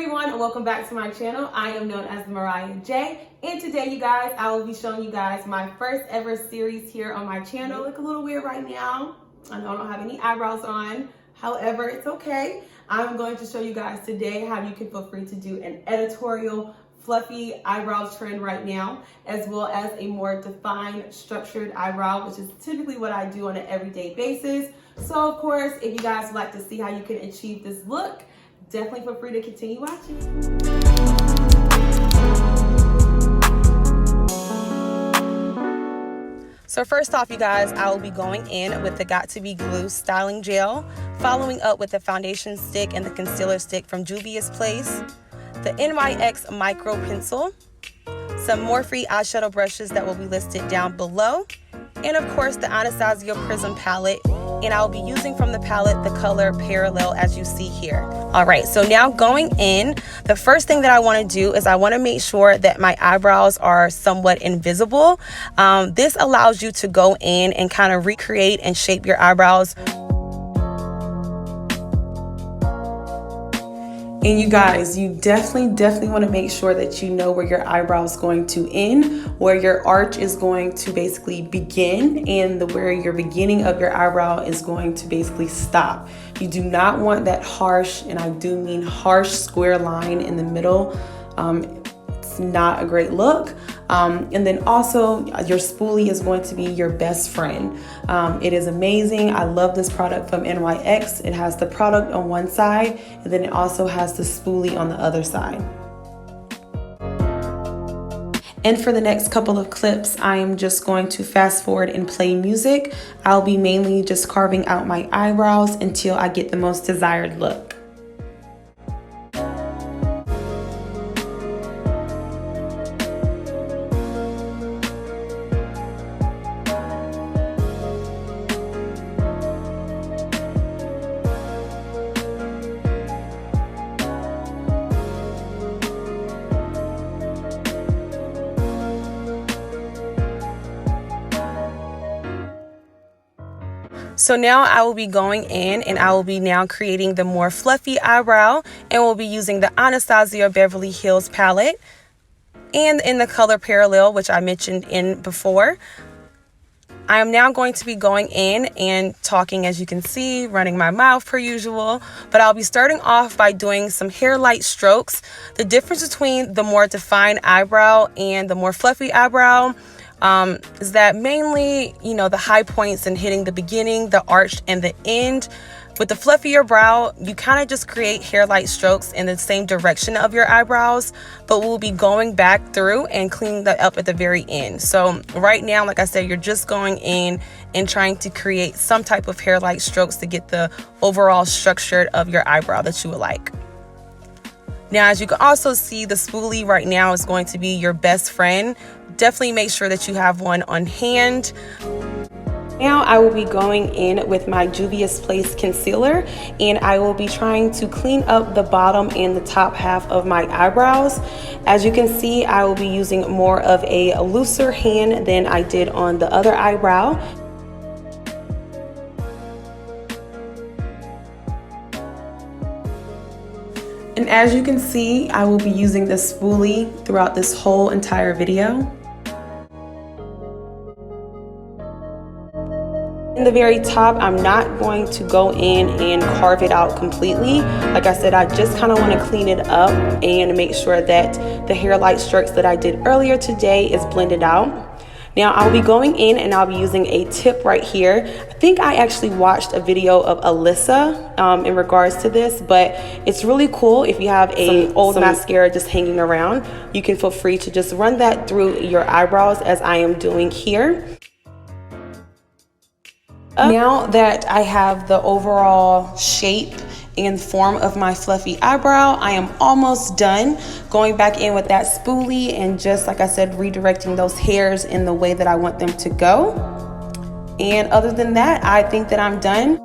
everyone, and welcome back to my channel. I am known as Mariah J, and today you guys, I will be showing you guys my first ever series here on my channel. Look a little weird right now. I know I don't have any eyebrows on. However, it's okay. I'm going to show you guys today how you can feel free to do an editorial fluffy eyebrow trend right now, as well as a more defined, structured eyebrow, which is typically what I do on an everyday basis. So of course, if you guys would like to see how you can achieve this look, definitely feel free to continue watching. So first off, you guys, I will be going in with the Got To Be Glue styling gel, following up with the foundation stick and the concealer stick from Juvia's Place, the NYX micro pencil, some Morphe eyeshadow brushes that will be listed down below, and of course the Anastasia Prism palette, and I'll be using from the palette the color Parallel as you see here. All right, so now going in, the first thing that I want to do is I want to make sure that my eyebrows are somewhat invisible. This allows you to go in and kind of recreate and shape your eyebrows. And you guys, you definitely want to make sure that you know where your eyebrow is going to end, where your arch is going to basically begin, and where your beginning of your eyebrow is going to basically stop. You do not want that harsh, and I do mean harsh, square line in the middle. It's not a great look. And then also your spoolie is going to be your best friend. It is amazing. I love this product from NYX. It has the product on one side, and then it also has the spoolie on the other side. And for the next couple of clips, I am just going to fast forward and play music. I'll be mainly just carving out my eyebrows until I get the most desired look. So now I will be going in and I will be now creating the more fluffy eyebrow, and we'll be using the Anastasia Beverly Hills palette and in the color Parallel, which I mentioned in before. I am now going to be going in and talking, as you can see, running my mouth per usual, but I'll be starting off by doing some hair light strokes. The difference between the more defined eyebrow and the more fluffy eyebrow is that mainly, you know, the high points and hitting the beginning, the arch, and the end. With the fluffier brow, you kind of just create hair light strokes in the same direction of your eyebrows, but we'll be going back through and cleaning that up at the very end. So right now, like I said, you're just going in and trying to create some type of hair light strokes to get the overall structure of your eyebrow that you would like. Now, as you can also see, the spoolie right now is going to be your best friend. Definitely make sure that you have one on hand. Now I will be going in with my Juvia's Place concealer, and I will be trying to clean up the bottom and the top half of my eyebrows. As you can see, I will be using more of a looser hand than I did on the other eyebrow. And as you can see, I will be using the spoolie throughout this whole entire video. In the very top, I'm not going to go in and carve it out completely. Like I said, I just kind of want to clean it up and make sure that the hair light strokes that I did earlier today is blended out. Now I'll be going in and I'll be using a tip right here. I think I actually watched a video of Alyssa in regards to this, but it's really cool if you have a old mascara just hanging around. You can feel free to just run that through your eyebrows as I am doing here. Now that I have the overall shape and form of my fluffy eyebrow, I am almost done going back in with that spoolie and just, like I said, redirecting those hairs in the way that I want them to go. And other than that, I think that I'm done.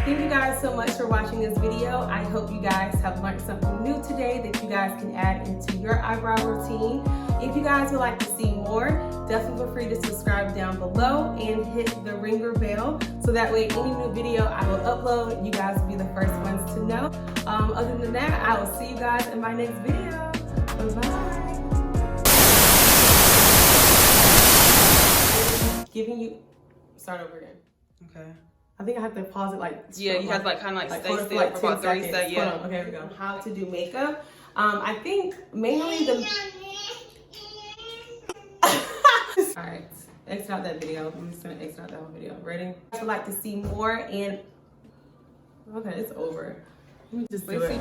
Thank you guys so much for watching this video. I hope you guys have learned something new today that you guys can add into your eyebrow routine. If you guys would like to see more more, definitely feel free to subscribe down below and hit the ringer bell so that way any new video I will upload, you guys will be the first ones to know. Other than that, I will see you guys in my next video. Bye-bye. Giving you, start over again. Okay. I think I have to pause it like. Yeah, you have to like kind of like stay still like for about 30 seconds. Yeah. Hold on. Okay, here we go. How to do makeup. I think mainly the. Alright, exit out that video. I'm just gonna exit out that whole video. Ready? I would like to see more and. Okay, it's over. Let me just do it.